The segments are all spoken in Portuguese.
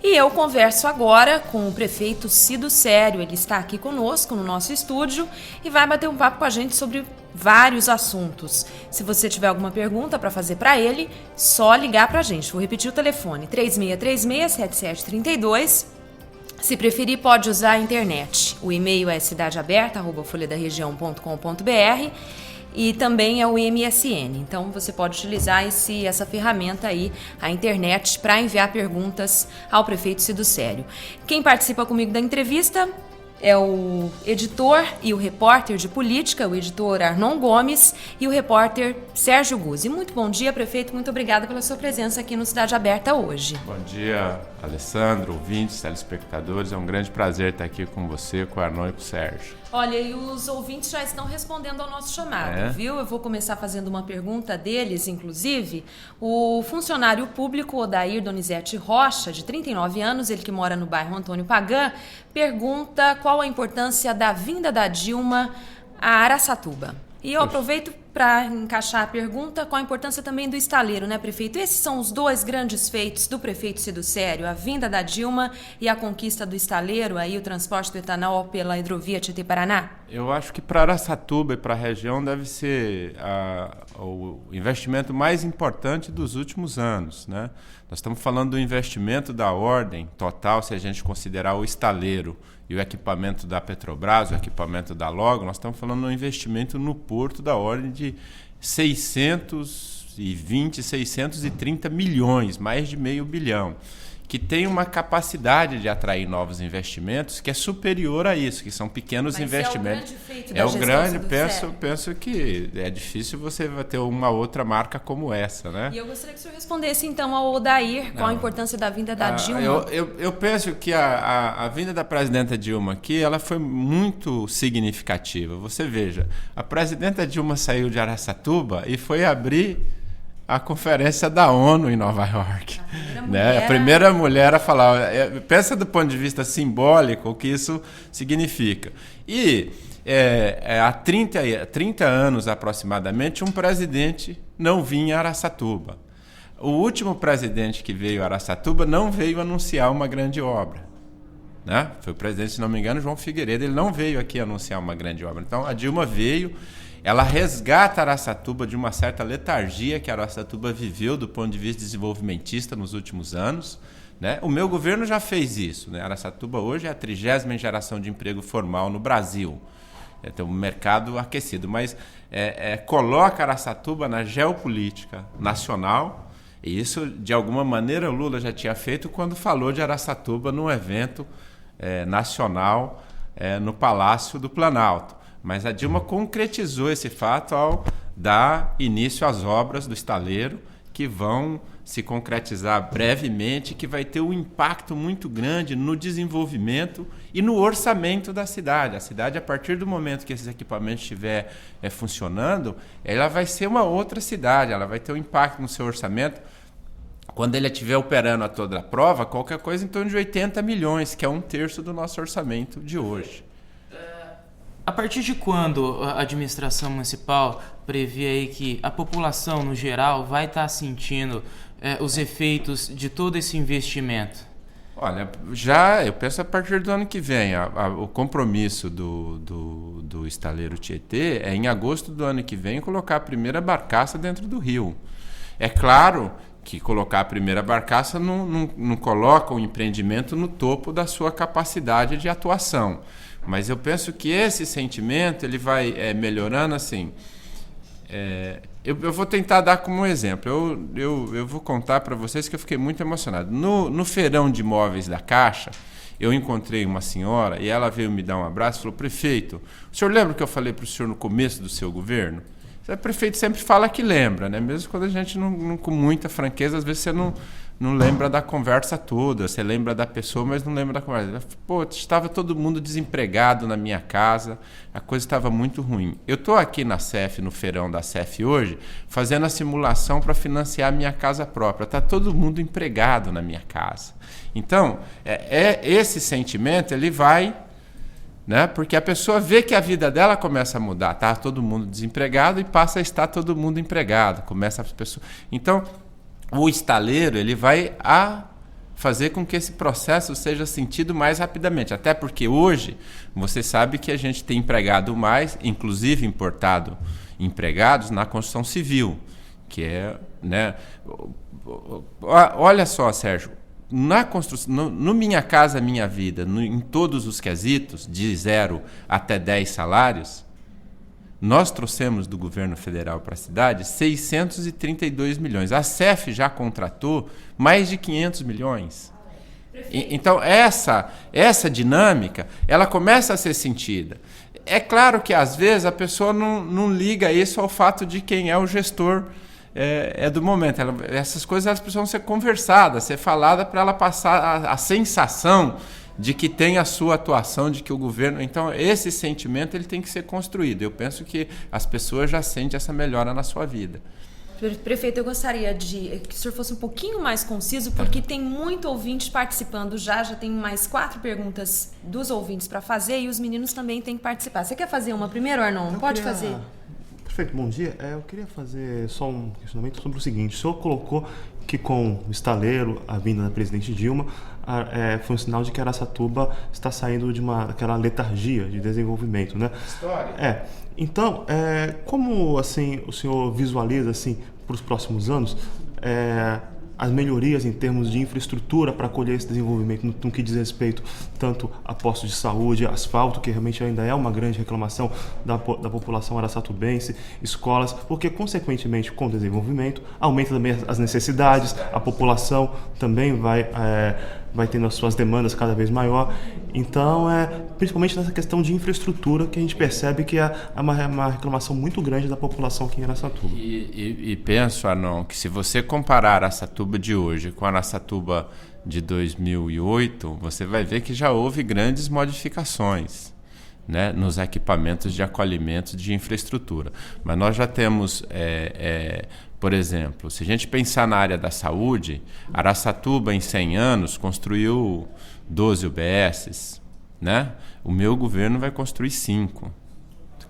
E eu converso agora com o prefeito Cido Sério. Ele está aqui conosco no nosso estúdio e vai bater um papo com a gente sobre vários assuntos. Se você tiver alguma pergunta para fazer para ele, só ligar para a gente. Vou repetir o telefone: 3636-7732. Se preferir, pode usar a internet. O e-mail é cidadeaberta@folhadaregião.com.br e também é o MSN. Então, você pode utilizar essa ferramenta aí, a internet, para enviar perguntas ao prefeito Cido Sério. Quem participa comigo da entrevista é o editor e o repórter de política, o editor Arnon Gomes, e o repórter Sérgio Guzzi. Muito bom dia, prefeito. Muito obrigada pela sua presença aqui no Cidade Aberta hoje. Bom dia, Alessandro, ouvintes, telespectadores. É um grande prazer estar aqui com você, com o Arnon e com o Sérgio. Olha, e os ouvintes já estão respondendo ao nosso chamado, viu? Eu vou começar fazendo uma pergunta deles, inclusive. O funcionário público Odair Donizete Rocha, de 39 anos, ele que mora no bairro Antônio Pagã, pergunta qual a importância da vinda da Dilma a Araçatuba. E eu aproveito para encaixar a pergunta, qual a importância também do estaleiro, né, prefeito? Esses são os dois grandes feitos do prefeito Cido Sério, a vinda da Dilma e a conquista do estaleiro, aí o transporte do etanol pela hidrovia Tietê-Paraná? Eu acho que para Araçatuba e para a região deve ser o investimento mais importante dos últimos anos, né? Nós estamos falando do investimento da ordem total, se a gente considerar o estaleiro e o equipamento da Petrobras, o equipamento da Logo, nós estamos falando de um investimento no porto da ordem de 630 milhões, mais de meio bilhão, que tem uma capacidade de atrair novos investimentos que é superior a isso, que são pequenos investimentos. É o grande, penso que é difícil você ter uma outra marca como essa, né? E eu gostaria que o senhor respondesse então ao Odair qual a importância da vinda da Dilma. Eu penso que a vinda da presidenta Dilma aqui, ela foi muito significativa. Você veja, a presidenta Dilma saiu de Araçatuba e foi abrir a conferência da ONU em Nova York. A primeira mulher a falar. Pensa do ponto de vista simbólico o que isso significa. E há 30 anos aproximadamente, um presidente não vinha a Araçatuba. O último presidente que veio a Araçatuba não veio anunciar uma grande obra. Né? Foi o presidente, se não me engano, João Figueiredo. Ele não veio aqui anunciar uma grande obra. Então, a Dilma veio. Ela resgata Araçatuba de uma certa letargia que a Araçatuba viveu do ponto de vista desenvolvimentista nos últimos anos, né? O meu governo já fez isso, né? Araçatuba hoje é a 30ª geração de emprego formal no Brasil. Tem um mercado aquecido, mas coloca Araçatuba na geopolítica nacional, e isso, de alguma maneira, o Lula já tinha feito quando falou de Araçatuba num evento nacional no Palácio do Planalto. Mas a Dilma concretizou esse fato ao dar início às obras do estaleiro, que vão se concretizar brevemente, que vai ter um impacto muito grande no desenvolvimento e no orçamento da cidade. A cidade, a partir do momento que esses equipamentos estiverem funcionando, ela vai ser uma outra cidade, ela vai ter um impacto no seu orçamento. Quando ele estiver operando a toda a prova, qualquer coisa em torno de 80 milhões, que é 1/3 do nosso orçamento de hoje. A partir de quando a administração municipal prevê aí que a população, no geral, vai estar sentindo os efeitos de todo esse investimento? Olha, eu penso a partir do ano que vem. O compromisso do estaleiro Tietê é em agosto do ano que vem colocar a primeira barcaça dentro do rio. É claro que colocar a primeira barcaça não coloca o empreendimento no topo da sua capacidade de atuação. Mas eu penso que esse sentimento ele vai melhorando assim. Eu vou tentar dar como um exemplo. Eu vou contar para vocês que eu fiquei muito emocionado. No feirão de imóveis da Caixa, eu encontrei uma senhora e ela veio me dar um abraço e falou: prefeito, o senhor lembra que eu falei para o senhor no começo do seu governo? O prefeito sempre fala que lembra, né? Mesmo quando a gente não com muita franqueza, às vezes você não lembra da conversa toda, você lembra da pessoa, mas não lembra da conversa. Pô, estava todo mundo desempregado na minha casa, a coisa estava muito ruim. Eu estou aqui na CEF, no feirão da CEF hoje, fazendo a simulação para financiar a minha casa própria. Está todo mundo empregado na minha casa. Então, esse sentimento, ele vai, né? Porque a pessoa vê que a vida dela começa a mudar. Está todo mundo desempregado e passa a estar todo mundo empregado. Começa as pessoas. Então, o estaleiro ele vai fazer com que esse processo seja sentido mais rapidamente. Até porque hoje, você sabe que a gente tem empregado mais, inclusive importado empregados na construção civil, que é, né? Olha só, Sérgio, na construção, no Minha Casa Minha Vida, em todos os quesitos, de 0 até 10 salários, nós trouxemos do governo federal para a cidade 632 milhões. A CEF já contratou mais de 500 milhões. Então, essa dinâmica, ela começa a ser sentida. É claro que, às vezes, a pessoa não liga isso ao fato de quem é o gestor do momento. Essas coisas elas precisam ser conversadas, ser faladas para ela passar a sensação de que tem a sua atuação, de que o governo... Então, esse sentimento ele tem que ser construído. Eu penso que as pessoas já sentem essa melhora na sua vida. Prefeito, eu gostaria que o senhor fosse um pouquinho mais conciso, porque tem muito ouvinte participando já tem mais 4 perguntas dos ouvintes para fazer e os meninos também têm que participar. Você quer fazer uma primeiro, Arnon? Pode fazer. Perfeito, bom dia. Eu queria fazer só um questionamento sobre o seguinte. O senhor colocou que com o estaleiro, a vinda da presidente Dilma, foi um sinal de que Araçatuba está saindo de daquela letargia de desenvolvimento, né? História. Então, como assim, o senhor visualiza assim, para os próximos anos as melhorias em termos de infraestrutura para acolher esse desenvolvimento no que diz respeito tanto a postos de saúde, asfalto, que realmente ainda é uma grande reclamação da população araçatubense, escolas, porque consequentemente com o desenvolvimento aumenta também as necessidades, a população também vai tendo as suas demandas cada vez maior. Então, principalmente nessa questão de infraestrutura que a gente percebe que é uma reclamação muito grande da população aqui em Araçatuba. E penso, Arnon, que se você comparar Araçatuba de hoje com a Araçatuba de 2008, você vai ver que já houve grandes modificações, né, nos equipamentos de acolhimento de infraestrutura. Mas nós já temos... Por exemplo, se a gente pensar na área da saúde, Araçatuba, em 100 anos, construiu 12 UBSs, né? O meu governo vai construir 5,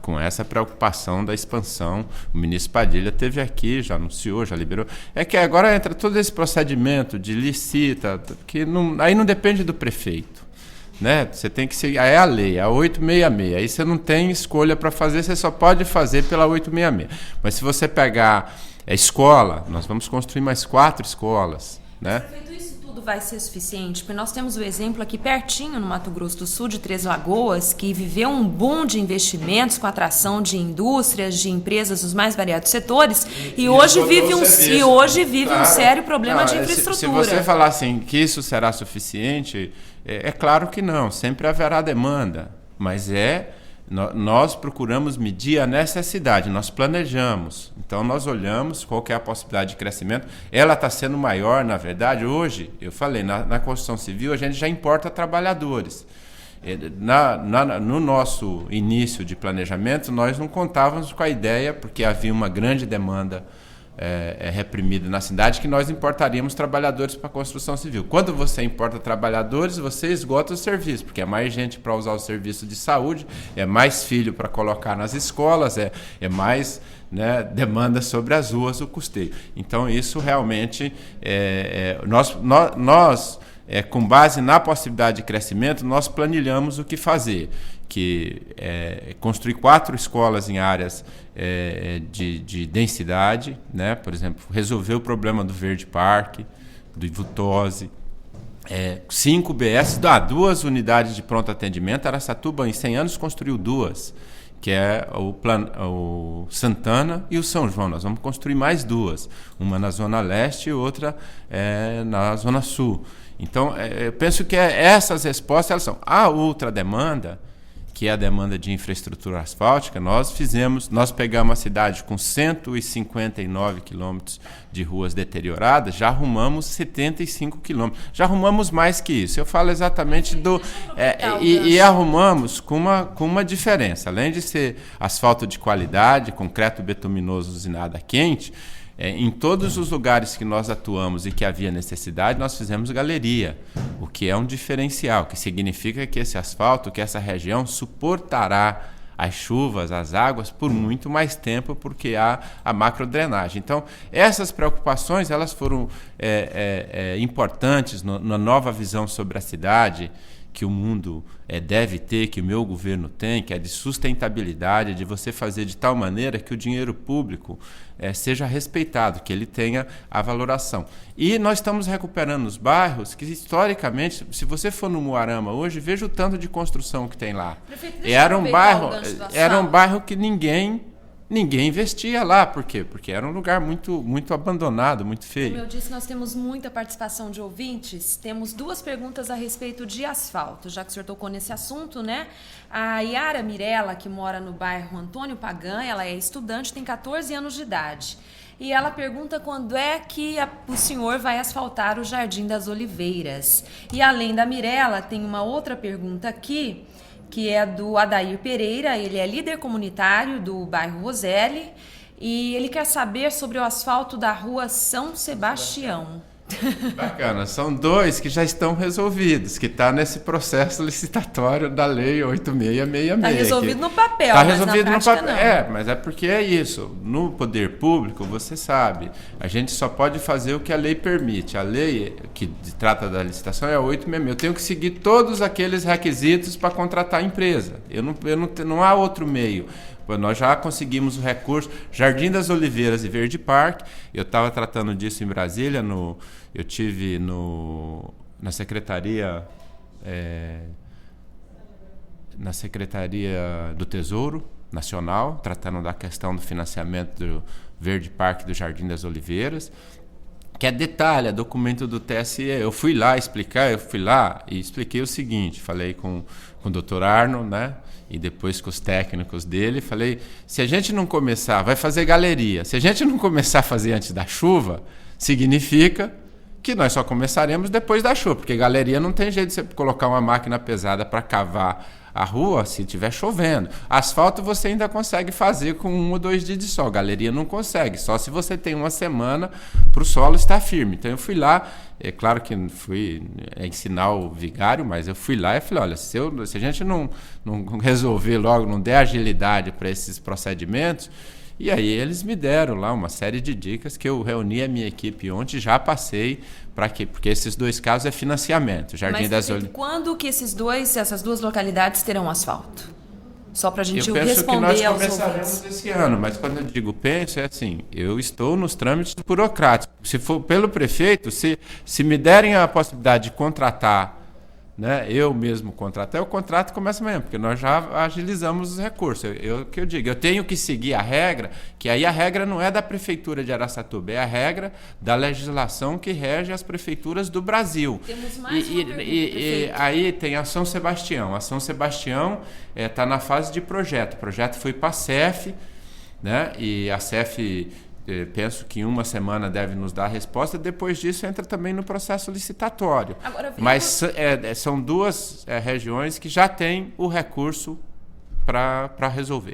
com essa preocupação da expansão. O ministro Padilha esteve aqui, já anunciou, já liberou. É que agora entra todo esse procedimento de licita, que aí não depende do prefeito, né? Você tem que seguir, a lei, a 866, aí você não tem escolha para fazer, você só pode fazer pela 866. Mas se você pegar... escola, nós vamos construir mais 4 escolas, né? Prefeito, isso tudo vai ser suficiente? Porque nós temos o exemplo aqui pertinho, no Mato Grosso do Sul, de Três Lagoas, que viveu um boom de investimentos com atração de indústrias, de empresas dos mais variados setores, e hoje vive um sério problema de infraestrutura. Se você falar assim que isso será suficiente, é claro que não, sempre haverá demanda, mas nós procuramos medir a necessidade, nós planejamos. Então, nós olhamos qual que é a possibilidade de crescimento. Ela está sendo maior, na verdade. Hoje, eu falei, na construção civil, a gente já importa trabalhadores. No nosso início de planejamento, nós não contávamos com a ideia, porque havia uma grande demanda reprimida na cidade, que nós importaríamos trabalhadores para a construção civil. Quando você importa trabalhadores, você esgota o serviço, porque é mais gente para usar o serviço de saúde, é mais filho para colocar nas escolas, é mais, né, demanda sobre as ruas o custeio. Então, isso realmente, nós com base na possibilidade de crescimento, nós planilhamos o que fazer, que construir 4 escolas em áreas de densidade, né? Por exemplo, resolver o problema do Verde Parque, do Ivutose, 5 BS, 2 unidades de pronto atendimento. Araçatuba, em 100 anos, construiu 2, que é o Santana e o São João. Nós vamos construir mais 2, uma na Zona Leste e outra na Zona Sul. Então, eu penso que essas respostas elas são a outra demanda, que é a demanda de infraestrutura asfáltica. Nós pegamos a cidade com 159 quilômetros de ruas deterioradas, já arrumamos 75 quilômetros. Já arrumamos mais que isso. Eu falo exatamente e arrumamos com uma diferença. Além de ser asfalto de qualidade, concreto betuminoso usinado a quente, em todos os lugares que nós atuamos e que havia necessidade, nós fizemos galeria, o que é um diferencial, que significa que esse asfalto, que essa região suportará as chuvas, as águas, por muito mais tempo, porque há a macrodrenagem. Então, essas preocupações elas foram importantes na nova visão sobre a cidade, que o mundo deve ter, que o meu governo tem, que é de sustentabilidade, de você fazer de tal maneira que o dinheiro público seja respeitado, que ele tenha a valoração. E nós estamos recuperando os bairros que, historicamente, se você for no Umuarama hoje, veja o tanto de construção que tem lá. Prefeito, Era um bairro que ninguém investia lá. Por quê? Porque era um lugar muito, muito abandonado, muito feio. Como eu disse, nós temos muita participação de ouvintes. Temos 2 perguntas a respeito de asfalto, já que o senhor tocou nesse assunto, né? A Yara Mirella, que mora no bairro Antônio Pagan, ela é estudante, tem 14 anos de idade. E ela pergunta quando é que o senhor vai asfaltar o Jardim das Oliveiras. E além da Mirella, tem uma outra pergunta aqui, que é do Adair Pereira. Ele é líder comunitário do bairro Roseli e ele quer saber sobre o asfalto da rua São Sebastião. Bacana, são 2 que já estão resolvidos, que está nesse processo licitatório da lei 8666. Está resolvido no papel, tá mas resolvido na prática no papel. Mas é porque é isso. No poder público, você sabe, a gente só pode fazer o que a lei permite. A lei que trata da licitação é a 8666. Eu tenho que seguir todos aqueles requisitos para contratar a empresa. Não há outro meio. Nós já conseguimos o recurso. Jardim das Oliveiras e Verde Parque. Eu estava tratando disso em Brasília. Eu tive na Secretaria do Tesouro Nacional, tratando da questão do financiamento do Verde Parque e do Jardim das Oliveiras. Que é detalhe, é documento do TSE. Eu fui lá e expliquei o seguinte, falei com o Dr. Arno, né? E depois com os técnicos dele, falei, se a gente não começar, vai fazer galeria, se a gente não começar a fazer antes da chuva, significa que nós só começaremos depois da chuva, porque galeria não tem jeito de você colocar uma máquina pesada para cavar a rua se estiver chovendo. Asfalto você ainda consegue fazer com 1 ou 2 dias de sol. Galeria não consegue, só se você tem uma semana para o solo estar firme. Então eu fui lá, é claro que fui ensinar o vigário, mas eu fui lá e falei, olha, se a gente não resolver logo, não der agilidade para esses procedimentos. E aí eles me deram lá uma série de dicas que eu reuni a minha equipe ontem, já passei para quê? Porque esses 2 casos é financiamento. Jardim das Oliveiras. Quando que essas 2 localidades terão asfalto? Só para a gente responder aos ouvintes. Eu penso que nós começaremos esse ano, mas quando eu digo penso, é assim, eu estou nos trâmites burocráticos. Se for pelo prefeito, se me derem a possibilidade de contratar, né, eu mesmo contratar, o contrato começa amanhã, porque nós já agilizamos os recursos. Eu digo, eu tenho que seguir a regra, que aí a regra não é da Prefeitura de Araçatuba, é a regra da legislação que rege as prefeituras do Brasil. Temos mais uma pergunta, e aí tem a São Sebastião. A São Sebastião está na fase de projeto. O projeto foi para a CEF, né, e a CEF... penso que em 1 semana deve nos dar a resposta. Depois disso entra também no processo licitatório. Mas são 2 regiões que já têm o recurso para resolver.